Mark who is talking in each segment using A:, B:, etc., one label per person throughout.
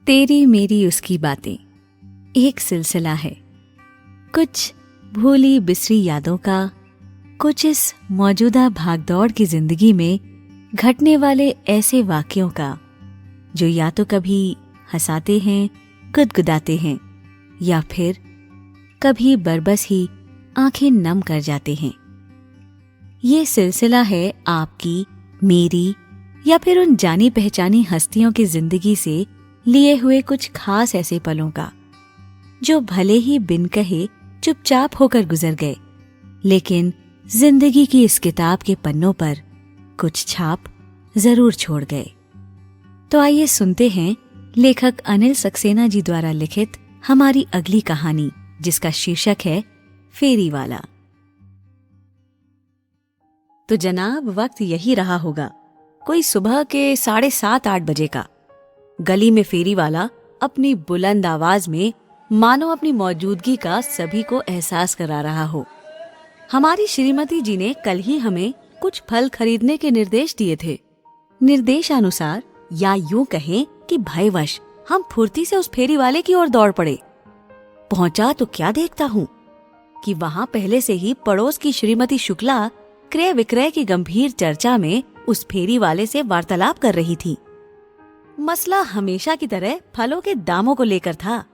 A: तेरी मेरी उसकी बातें एक सिलसिला है, कुछ भूली बिसरी यादों का, कुछ इस मौजूदा भागदौड़ की जिंदगी में घटने वाले ऐसे वाक्यों का जो या तो कभी हंसाते हैं, गुदगुदाते हैं या फिर कभी बरबस ही आंखें नम कर जाते हैं। ये सिलसिला है आपकी, मेरी या फिर उन जानी पहचानी हस्तियों की जिंदगी से लिए हुए कुछ खास ऐसे पलों का जो भले ही बिन कहे चुपचाप होकर गुजर गए, लेकिन जिंदगी की इस किताब के पन्नों पर कुछ छाप जरूर छोड़ गए। तो आइए सुनते हैं लेखक अनिल सक्सेना जी द्वारा लिखित हमारी अगली कहानी, जिसका शीर्षक है फेरीवाला। तो जनाब, वक्त यही रहा होगा, कोई सुबह के 7:30-8 बजे का। गली में फेरीवाला अपनी बुलंद आवाज में मानो अपनी मौजूदगी का सभी को एहसास करा रहा हो। हमारी श्रीमती जी ने कल ही हमें कुछ फल खरीदने के निर्देश दिए थे। निर्देशानुसार या यूं कहें कि भयवश हम फुर्ती से उस फेरीवाले की ओर दौड़ पड़े। पहुंचा तो क्या देखता हूँ कि वहाँ पहले से ही पड़ोस की श्रीमती शुक्ला क्रय विक्रय की गंभीर चर्चा में उस फेरीवाले से वार्तालाप कर रही थी। मसला हमेशा की तरह फलों के दामों को लेकर था।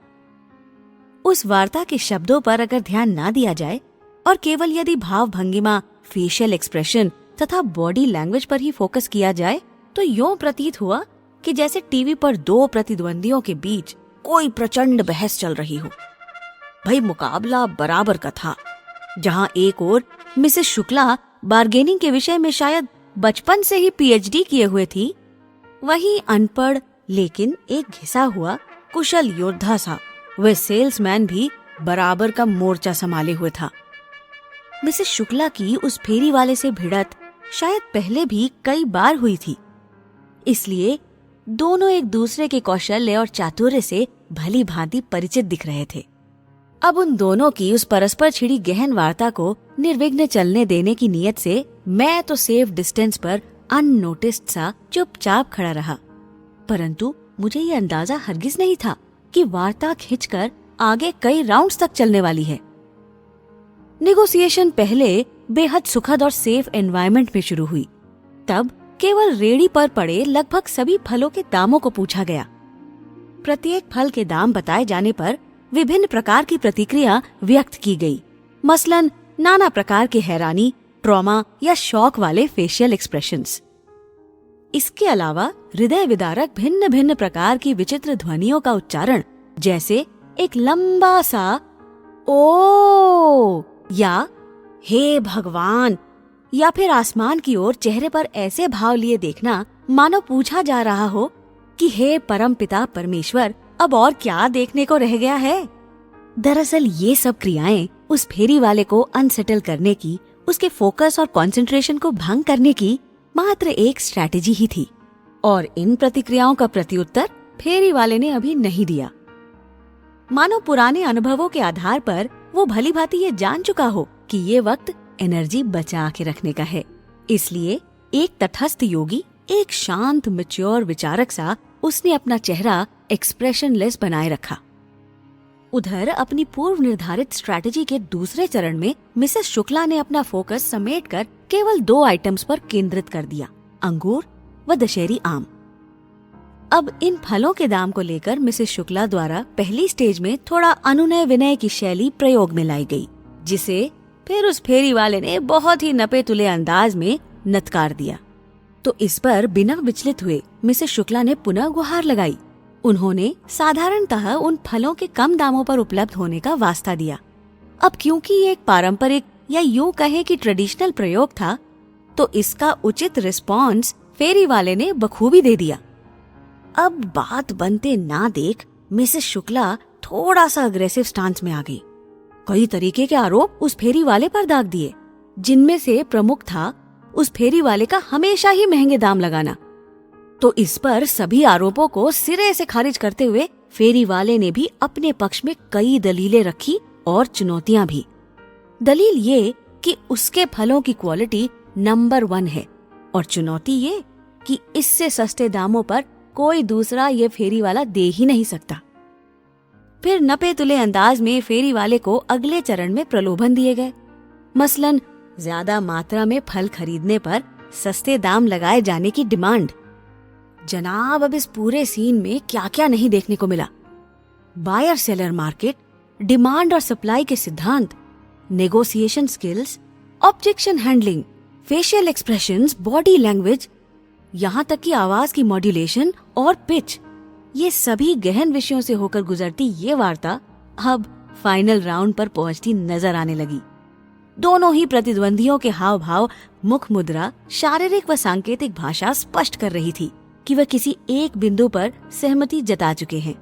A: उस वार्ता के शब्दों पर अगर ध्यान ना दिया जाए और केवल यदि भाव भंगिमा, फेशियल एक्सप्रेशन तथा बॉडी लैंग्वेज पर ही फोकस किया जाए तो यूं प्रतीत हुआ कि जैसे टीवी पर दो प्रतिद्वंदियों के बीच कोई प्रचंड बहस चल रही हो। भाई, मुकाबला बराबर का था। जहां एक ओर मिसेस शुक्ला बार्गेनिंग के विषय में शायद बचपन से ही पीएचडी किए हुए थी, वहीं अनपढ़ लेकिन एक घिसा हुआ कुशल योद्धा सा वह सेल्समैन भी बराबर का मोर्चा संभाले हुए था। मिसेस शुक्ला की उस फेरी वाले से भिड़त शायद पहले भी कई बार हुई थी, इसलिए दोनों एक दूसरे के कौशल्य और चातुर्य से भली भांति परिचित दिख रहे थे। अब उन दोनों की उस परस्पर छिड़ी गहन वार्ता को निर्विघ्न चलने देने की नीयत से मैं तो सेफ डिस्टेंस पर अननोटिस्ड सा चुपचाप खड़ा रहा, परंतु मुझे ये अंदाजा हरगिज नहीं था कि वार्ता खिंचकर आगे कई राउंड्स तक चलने वाली है। नेगोशिएशन पहले बेहद सुखद और सेफ एनवायरनमेंट में शुरू हुई। तब केवल रेडी पर पड़े लगभग सभी फलों के दामों को पूछा गया। प्रत्येक फल के दाम बताए जाने पर विभिन्न प्रकार की प्रतिक्रिया व्यक्त की गई, मसलन नाना प्रकार के हैरानी, ट्रॉमा या शौक वाले फेशियल एक्सप्रेशंस। इसके अलावा हृदय विदारक भिन्न भिन्न प्रकार की विचित्र ध्वनियों का उच्चारण, जैसे एक लंबा सा ओ या हे भगवान, या फिर आसमान की ओर चेहरे पर ऐसे भाव लिए देखना मानो पूछा जा रहा हो कि हे परम पिता परमेश्वर, अब और क्या देखने को रह गया है। दरअसल ये सब क्रियाएं उस फेरी वाले को अनसेटल करने की, उसके फोकस और कंसंट्रेशन को भंग करने की मात्र एक स्ट्रैटेजी ही थी, और इन प्रतिक्रियाओं का प्रत्युत्तर फेरी वाले ने अभी नहीं दिया। मानो पुराने अनुभवों के आधार पर वो भली भांति ये जान चुका हो कि ये वक्त एनर्जी बचा के रखने का है। इसलिए एक तटस्थ योगी, एक शांत मैच्योर विचारक सा उसने अपना चेहरा एक्सप्रेशनलेस बनाए रखा। उधर अपनी पूर्व निर्धारित स्ट्रैटेजी के दूसरे चरण में मिसेस शुक्ला ने अपना फोकस समेटकर केवल 2 आइटम्स पर केंद्रित कर दिया, अंगूर व दशहरी आम। अब इन फलों के दाम को लेकर मिसेस शुक्ला द्वारा पहली स्टेज में थोड़ा अनुनय विनय की शैली प्रयोग में लाई गई, जिसे फिर उस फेरी वाले ने बहुत ही नपे तुले अंदाज में नत्कार दिया। तो इस पर बिना विचलित हुए मिसेस शुक्ला ने पुनः गुहार लगाई। उन्होंने साधारणतः उन फलों के कम दामों पर उपलब्ध होने का वास्ता दिया। अब क्योंकि ये एक पारंपरिक या यूं कहें कि ट्रेडिशनल प्रयोग था, तो इसका उचित रिस्पॉन्स फेरी वाले ने बखूबी दे दिया। अब बात बनते ना देख मिसेस शुक्ला थोड़ा सा अग्रेसिव स्टांस में आ गई। कई तरीके के आरोप उस फेरी वाले पर दाग दिए, जिनमें से प्रमुख था उस फेरी वाले का हमेशा ही महंगे दाम लगाना। तो इस पर सभी आरोपों को सिरे से खारिज करते हुए फेरी वाले ने भी अपने पक्ष में कई दलीलें रखी और चुनौतियां भी। दलील ये कि उसके फलों की क्वालिटी नंबर 1 है, और चुनौती ये कि इससे सस्ते दामों पर कोई दूसरा ये फेरी वाला दे ही नहीं सकता। फिर नपे तुले अंदाज में फेरी वाले को अगले चरण में प्रलोभन दिए गए। मसलन ज्यादा मात्रा में फल खरीदने पर सस्ते दाम लगाए जाने की डिमांड। जनाब, अब इस पूरे सीन में क्या क्या नहीं देखने को मिला। बायर सेलर मार्केट, डिमांड और सप्लाई के सिद्धांत, negotiation skills, objection handling, facial expressions, body language, यहाँ तक कि आवाज की मॉड्यूलेशन और पिच, ये सभी गहन विषयों से होकर गुजरती ये वार्ता अब फाइनल राउंड पर पहुंचती नजर आने लगी। दोनों ही प्रतिद्वंदियों के हाव भाव, मुख मुद्रा, शारीरिक व सांकेतिक भाषा स्पष्ट कर रही थी कि वह किसी एक बिंदु पर सहमति जता चुके हैं।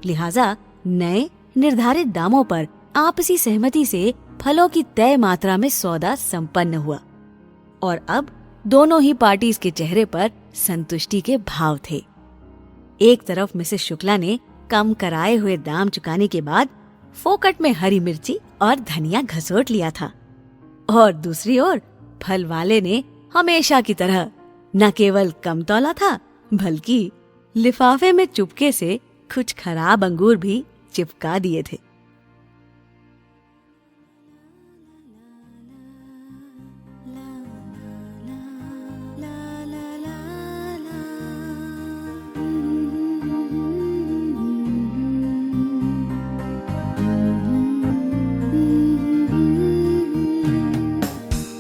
A: लिहाजा नए निर्धारित दामों पर आपसी सहमति से फलों की तय मात्रा में सौदा संपन्न हुआ और अब दोनों ही पार्टीज के चेहरे पर संतुष्टि के भाव थे। एक तरफ मिसेस शुक्ला ने कम कराए हुए दाम चुकाने के बाद फोकट में हरी मिर्ची और धनिया घसोट लिया था और दूसरी ओर फल वाले ने हमेशा की तरह न केवल कम तौला था बल्कि लिफाफे में चुपके से कुछ खराब अंगूर भी चिपका दिए थे।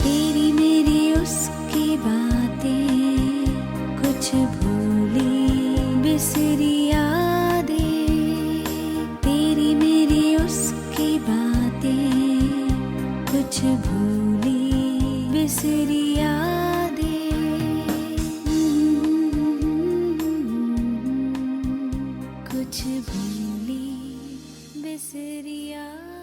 B: तेरी मेरी उसकी बातें कुछ भूली बिसरी यादें, तेरी मेरी उसकी बातें कुछ भूली बिसरी यादें, कुछ भूली बिसरी यादें।